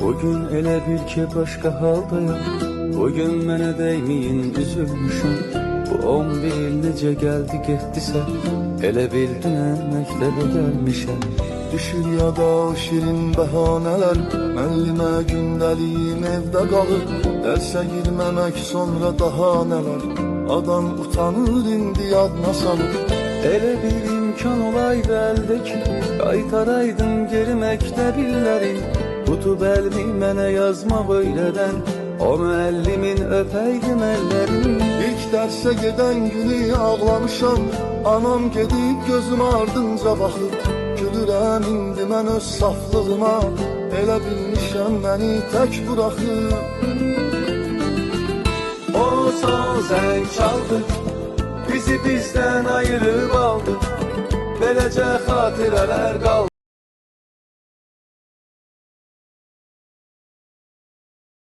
Bugün elə bil ki başqa haldayam. Bugün mənə dəyməyin üzülmüşəm. Bu 11 il necə gəldi getdisə, elə bildinəm məktəbə gəlmişəm. Düşür yada o şirin bəhanələr, müəllimə gündəliyim evdə qalır. Dərsə girməmək sonra daha nələr, adam utanır indi yadına salır. Elə bir imkan olaydı əldəki, qaytaraydım geri məktəb illəri. Tutub əlimi mənə yazmaq öylədən, o müəllimin öpəydim əllərini. İlk dərsə gedən günü ağlamışam, anam gedib gözüm ardınca baxır. Gülürəm indi mən öz saflığıma, elə bilmişəm məni tək buraxır. O son zəng çaldı, bizi bizdən ayırıb aldı. Beləcə xatirələr qaldı.